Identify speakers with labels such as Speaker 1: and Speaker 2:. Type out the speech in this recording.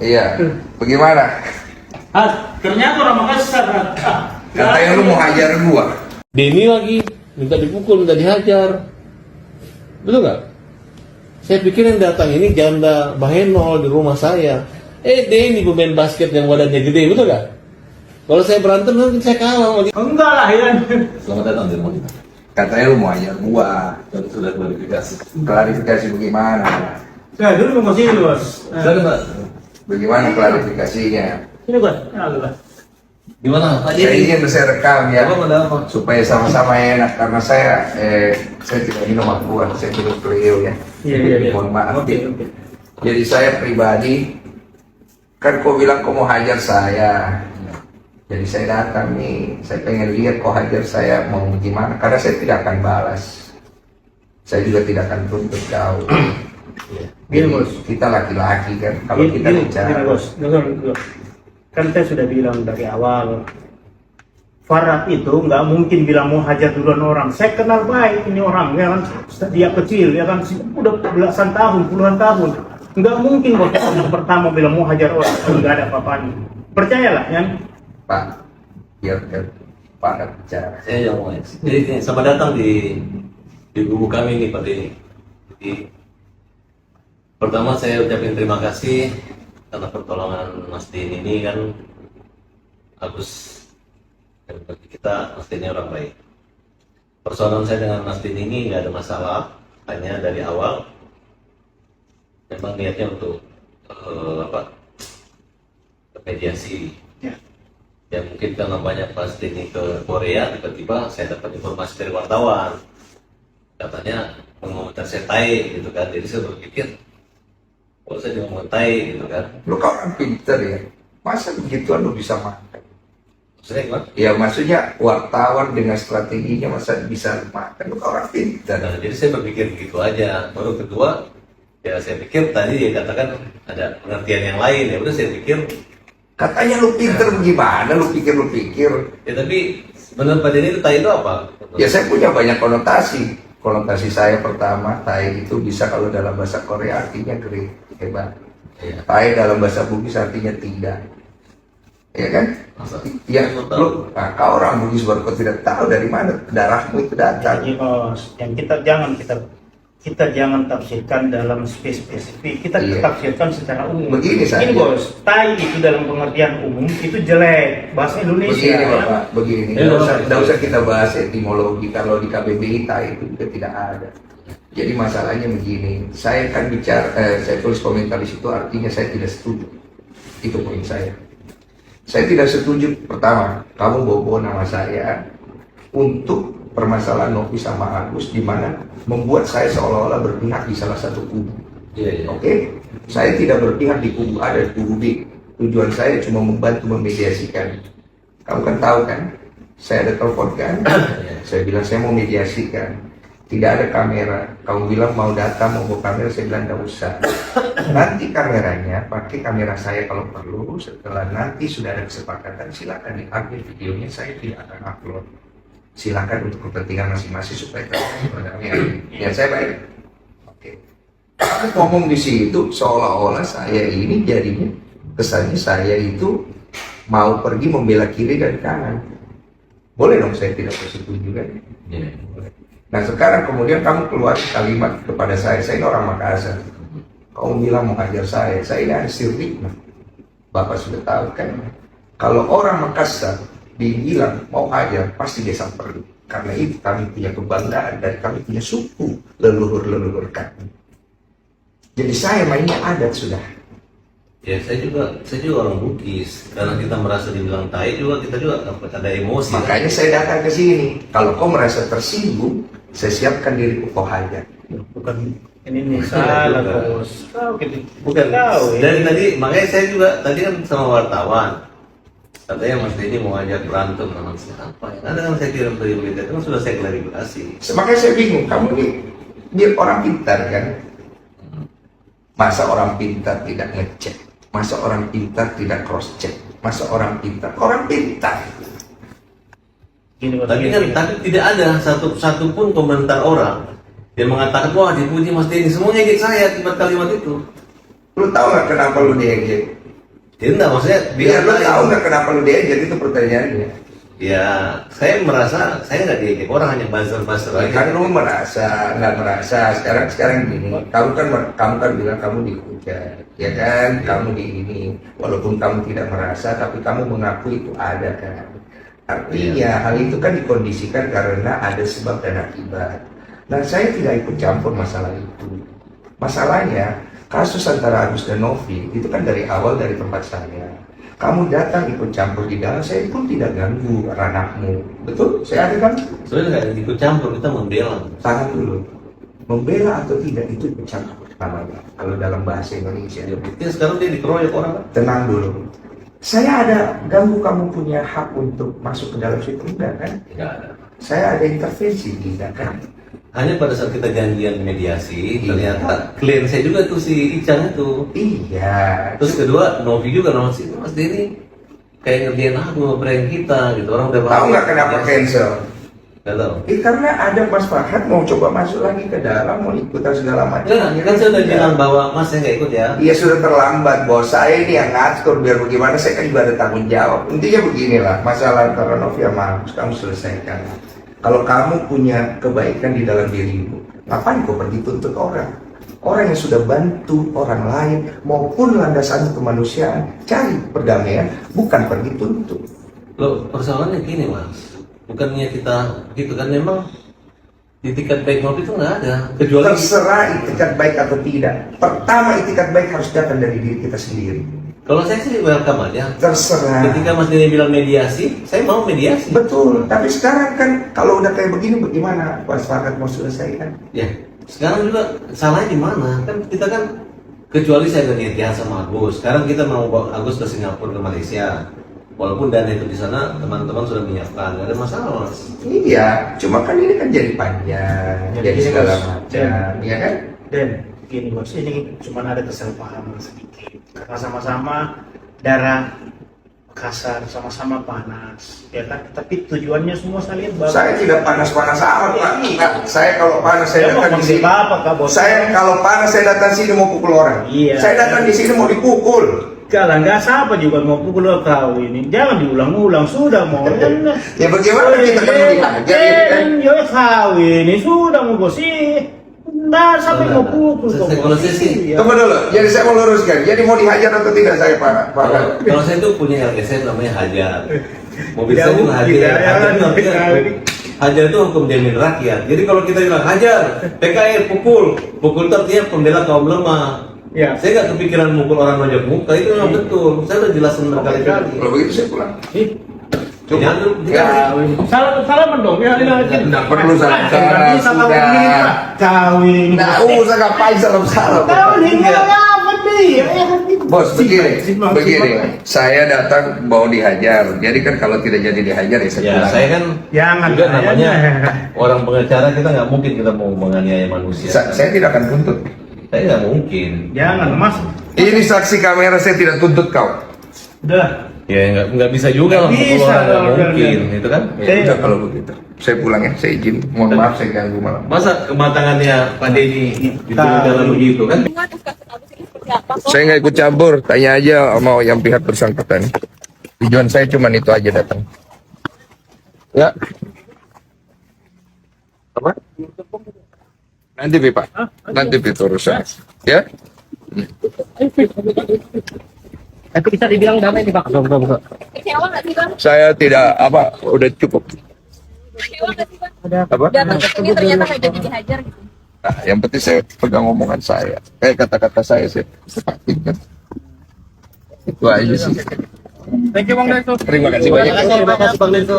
Speaker 1: Iya. Bagaimana?
Speaker 2: Ternyata orang Makassar.
Speaker 1: Katanya lu mau hajar gua.
Speaker 3: Denny lagi minta dipukul, minta dihajar. Betul nggak? Saya pikir yang datang ini janda Bahenol di rumah saya. Denny pemain basket yang badannya gede, betul nggak? Kalau saya berantem nanti saya kalah.
Speaker 2: Enggak lah ya.
Speaker 4: Selamat datang di rumah kita.
Speaker 1: Katanya lu mau hajar gua.
Speaker 4: Dan sudah klarifikasi.
Speaker 1: Klarifikasi bagaimana?
Speaker 2: Saya dulu mau sini bos.
Speaker 4: Silakan Pak.
Speaker 1: Bagaimana klarifikasinya?
Speaker 2: Ini bos. Allah.
Speaker 4: Gimana Pak
Speaker 1: Saya
Speaker 4: Jadi?
Speaker 1: ingin saya rekam ya,
Speaker 4: Apa ada apa?
Speaker 1: supaya sama-sama enak karena saya tidak minum akuan, saya minum Cleo ya.
Speaker 2: Iya.
Speaker 1: Mohon maaf.
Speaker 2: Oke.
Speaker 1: Jadi saya pribadi, kan kau bilang kau mau hajar saya. Jadi saya datang nih, saya pengen lihat kau hajar saya mau gimana, karena saya tidak akan balas. Saya juga tidak akan tuntut kau.
Speaker 2: Gini,
Speaker 1: Jadi,
Speaker 2: Bos.
Speaker 1: kita laki-laki kan, kalau kita bicara.
Speaker 2: Gini bos. Dengar. Kan saya sudah bilang dari awal. Farad itu nggak mungkin bilang mau hajar duluan orang. Saya kenal baik ini orang, ya kan? Dia kecil, ya kan? Udah belasan tahun, puluhan tahun. Nggak mungkin bos yang pertama bilang mau hajar orang, nggak ada apa-apanya. Percayalah, ya.
Speaker 1: Pak, biar Pak bicara.
Speaker 4: Saya yang mau. Jadi selamat datang di buku kami ini Pak Denny. Jadi pertama saya ucapin terima kasih karena pertolongan Mas Denny ini kan bagus. Dan bagi kita Mas Denny orang baik. Persoalan saya dengan Mas Denny ini nggak ada masalah, hanya dari awal memang niatnya untuk mediasi. Ya mungkin karena banyak pas Denny ke Korea, tiba-tiba saya dapat informasi dari wartawan katanya mengomentar saya tai gitu kan. Jadi saya berpikir kalau saya ngomong tai gitu kan,
Speaker 1: Lu kan orang pinter ya, masa begituan lu bisa makan?
Speaker 4: saya gimana?
Speaker 1: Ya maksudnya wartawan dengan strateginya masa bisa makan, lu kan orang pinter.
Speaker 4: Nah, jadi saya berpikir begitu aja. Baru kedua, ya saya pikir tadi dia katakan ada pengertian yang lain, ya udah saya pikir
Speaker 1: Katanya lu pinter gimana, lu pikir.
Speaker 4: ya, tapi menurut Pak Denny itu tai itu apa?
Speaker 1: Ya saya punya banyak konotasi. Konotasi saya pertama, tai itu bisa kalau dalam bahasa Korea artinya great, hebat.
Speaker 4: Ya.
Speaker 1: Tai dalam bahasa Bugis artinya tidak. Ya kan?
Speaker 4: Masa?
Speaker 1: Ya,
Speaker 4: Saya tahu.
Speaker 1: lu, nah, kau orang Bugis baru kau tidak tahu dari mana darahmu itu datang.
Speaker 2: Jadi bos, yang kita jangan tafsirkan dalam spesifik, kita
Speaker 1: Iya.
Speaker 2: tafsirkan secara umum.
Speaker 1: Begini saja.
Speaker 2: Ini bos, tai itu dalam pengertian umum itu jelek, bahasa Indonesia.
Speaker 1: Begini
Speaker 2: ya.
Speaker 1: Bapak, begini.
Speaker 4: Ya,
Speaker 1: Nggak usah kita bahas etimologi. Kalau di KBBI tai itu juga tidak ada. Jadi masalahnya begini. Saya kan saya tulis komentar di situ artinya saya tidak setuju. Itu poin saya. Saya tidak setuju. Pertama, kamu bawa nama saya untuk permasalahan Novi sama Agus, di mana membuat saya seolah-olah berpihak di salah satu kubu.
Speaker 4: Iya, iya.
Speaker 1: Oke, saya tidak berpihak di kubu A dan kubu B. Tujuan saya cuma membantu memediasikan. Kamu kan tahu kan, saya ada telepon kan, saya bilang saya mau mediasikan. Tidak ada kamera. Kamu bilang mau datang, mau bawa kamera, saya bilang tidak usah. Nanti kameranya, pakai kamera saya kalau perlu. Setelah nanti sudah ada kesepakatan, silakan diambil videonya. Saya tidak akan upload. Silakan untuk kepentingan masing-masing supaya produknya. Ya saya baik. Oke. Kamu ngomong di situ seolah-olah saya ini jadinya kesannya saya itu mau pergi membela kiri dan kanan. Boleh dong saya tidak bersetuju kan?
Speaker 4: Iya.
Speaker 1: Boleh. Nah sekarang kemudian kamu keluar kalimat kepada saya ini orang Makassar. Kamu bilang mau hajar saya ini ada sirrik. Bapak sudah tahu kan? Kalau orang Makassar dibilang mau hajar pasti dia samperin. Karena itu kami punya kebanggaan dan kami punya suku leluhur kami. Jadi saya mainnya adat sudah.
Speaker 4: Ya saya juga orang Bugis. Karena kita merasa dibilang tai juga kita juga ada emosi.
Speaker 1: Makanya saya datang ke sini. Kalau kau merasa tersinggung, saya siapkan diriku kau hajar.
Speaker 2: Bukan ini salah bos. Kau gitu.
Speaker 4: Bukan.
Speaker 2: Tahu ya.
Speaker 4: Dari tadi makanya saya juga tadi kan sama wartawan. Katanya Mas Denny mau ajak berantem sama siapa ya? Ada kan saya kirim dari berita itu kan sudah saya klarifikasi.
Speaker 1: Makanya saya bingung, kamu nih dia orang pintar kan? Masa orang pintar tidak ngecek? Masa orang pintar tidak cross check? Masa orang pintar? Orang pintar.
Speaker 2: Gini, bos,
Speaker 4: Tapi
Speaker 2: gini,
Speaker 4: kan
Speaker 2: gini.
Speaker 4: tapi tidak ada satu pun komentar orang yang mengatakan wah dipuji Mas Denny, semua ngejek saya akibat kalimat itu.
Speaker 1: Lu tahu nggak kenapa lu diejek?
Speaker 4: Ya enggak, maksudnya
Speaker 1: Biar lu tahu nggak kenapa lu diejek, itu pertanyaannya.
Speaker 4: Ya, saya merasa saya nggak diejek orang, hanya buzzer-buzzer aja.
Speaker 1: Kan lu merasa, nggak merasa. Sekarang gini, kamu kan bilang kamu dihujat, ya kan? Kamu di ini, walaupun kamu tidak merasa, tapi kamu mengaku itu ada kan? Artinya hal itu kan dikondisikan karena ada sebab dan akibat. Nah, saya tidak ikut campur masalah itu. Masalahnya kasus antara Agus dan Novi itu kan dari awal dari tempat saya. Kamu datang ikut campur di dalam, saya pun tidak ganggu ranahmu. Betul? Saya ada kan?
Speaker 4: Sebenarnya nggak ikut campur, kita membela.
Speaker 1: Tahan dulu. Membela atau tidak itu ikut campur namanya. Kalau dalam bahasa Indonesia.
Speaker 4: Ya, buktinya sekarang dia dikeroyok orang kan?
Speaker 1: Tenang dulu. Saya ada ganggu kamu punya hak untuk masuk ke dalam situ, enggak kan?
Speaker 4: Nggak ada.
Speaker 1: Saya ada intervensi, tidak kan?
Speaker 4: Hanya pada saat kita janjian mediasi,
Speaker 1: Iya.
Speaker 4: ternyata klien saya juga tuh si Ican itu.
Speaker 1: Iya.
Speaker 4: Terus kedua, Novi juga nama si Mas Denny kayak ngerjain aku, ngeprank kita gitu. Orang udah
Speaker 1: Tahu nggak kenapa cancel?
Speaker 4: Nggak tahu.
Speaker 1: Karena ada Mas Farhad mau coba masuk lagi ke dalam, mau ikutan segala macam.
Speaker 4: Enggak, kan saya udah bilang bahwa Mas saya nggak ikut ya.
Speaker 1: Iya sudah terlambat bos, saya ini yang ngatur biar bagaimana, saya kan juga ada tanggung jawab. Intinya beginilah, masalah antara Novi sama Agus kamu selesaikan. Kalau kamu punya kebaikan di dalam dirimu, ngapain kau pergi tuntut orang? Orang yang sudah bantu orang lain maupun landasannya kemanusiaan, cari perdamaian, bukan pergi tuntut.
Speaker 4: Loh, persoalannya gini Mas, bukannya kita gitu kan, memang di itikat baik Novi itu nggak ada. Kecuali
Speaker 1: Terserah itikat baik atau tidak. Pertama itikat baik harus datang dari diri kita sendiri.
Speaker 4: kalau saya sih welcome aja.
Speaker 1: Terserah.
Speaker 4: Ketika Mas Denny bilang mediasi, saya mau mediasi.
Speaker 1: Betul, tapi sekarang kan kalau udah kayak begini bagaimana Mas Farhad mau selesaikan?
Speaker 4: Ya, sekarang juga salahnya di mana? Kan kita kan, kecuali saya ada niat jahat sama Agus. Sekarang kita mau bawa Agus ke Singapura, ke Malaysia. Walaupun dana itu di sana teman-teman sudah menyiapkan, nggak ada masalah Mas.
Speaker 1: Iya, cuma kan ini kan jadi panjang, jadi
Speaker 2: gini,
Speaker 1: segala
Speaker 2: Bos.
Speaker 1: macam, ya kan?
Speaker 2: Dan gini bos, ini cuma ada kesalahpahaman sedikit. Karena sama-sama darah kasar, sama-sama panas, ya kan? Tapi tujuannya semua saya lihat bagus.
Speaker 1: Saya tidak panas-panas amat, Pak. Enggak, saya kalau panas saya datang di sini.
Speaker 2: Apa kak bos?
Speaker 1: Saya kalau panas saya datang sini mau pukul orang.
Speaker 2: Iya.
Speaker 1: Saya datang di sini mau dipukul.
Speaker 2: Kalau nggak siapa juga mau pukul kau ini. Jangan diulang-ulang, sudah mau.
Speaker 1: Ya bagaimana kita kan mau dihajar ya kan?
Speaker 2: Yo kau ini sudah mau bos sih. Nah, sampai mau pukul kau.
Speaker 4: Kalau saya sih,
Speaker 2: Iya.
Speaker 1: Tunggu dulu, jadi saya mau luruskan. Jadi mau dihajar atau tidak saya Pak?
Speaker 4: kalau saya tuh punya LGS namanya Hajar. Mobil
Speaker 2: Tidak
Speaker 4: saya juga
Speaker 2: mungkin,
Speaker 4: Hajar.
Speaker 2: ya,
Speaker 4: Hajar itu artinya
Speaker 2: ya.
Speaker 4: Hajar itu hukum jamin rakyat. Jadi kalau kita bilang Hajar, PKR pukul itu artinya pembela kaum lemah.
Speaker 2: Ya.
Speaker 4: Saya nggak kepikiran mukul orang wajah muka, itu memang betul. Saya udah jelasin berkali-kali.
Speaker 1: Kalau begitu saya pulang.
Speaker 4: Coba dulu,
Speaker 1: Ya,
Speaker 2: Salam dong ya.
Speaker 1: Nggak perlu salam-salam, sudah.
Speaker 2: Kawin.
Speaker 1: Nggak usah ngapain salam-salam.
Speaker 2: Kawin apa nih?
Speaker 1: Bos, begini, saya datang mau dihajar. Jadi kan kalau tidak jadi dihajar ya saya
Speaker 4: Ya,
Speaker 1: pulang.
Speaker 4: saya kan
Speaker 2: Jangan
Speaker 4: juga namanya
Speaker 2: kayaknya.
Speaker 4: orang pengacara, kita nggak mungkin kita mau menganiaya manusia.
Speaker 1: Saya tidak akan tuntut.
Speaker 4: Saya nggak mungkin.
Speaker 2: Jangan mas.
Speaker 1: Ini saksi kamera, saya tidak tuntut kau.
Speaker 2: Udah.
Speaker 4: Ya nggak bisa juga lah,
Speaker 2: Nggak
Speaker 4: mukul
Speaker 2: bisa
Speaker 4: orang nggak
Speaker 2: kalau
Speaker 4: mungkin,
Speaker 2: udah.
Speaker 4: itu kan?
Speaker 1: Ya udah kalau begitu. Saya pulang ya, saya izin. Mohon maaf saya ganggu malam.
Speaker 4: Masa kematangannya Pak Denny itu dalam begitu kan?
Speaker 5: Kasus Agus ini seperti apa? Kok
Speaker 1: Saya nggak ikut campur, tanya aja sama yang pihak bersangkutan. Tujuan saya cuma itu aja datang. Ya. Apa? Nanti Pak. Nanti itu urusan. Ya.
Speaker 6: Tapi bisa dibilang damai nih Pak.
Speaker 5: kecewa nggak sih bang?
Speaker 1: Saya tidak apa, udah cukup.
Speaker 5: Kecewa nggak sih bang?
Speaker 1: Apa?
Speaker 5: Datang ke sini ternyata nggak jadi dihajar gitu.
Speaker 1: Nah, yang penting saya pegang omongan saya. Kata-kata saya perhatikan. Itu aja sih.
Speaker 6: Thank you Bang Denso.
Speaker 1: Terima kasih banyak.
Speaker 6: Terima kasih Bang Denso.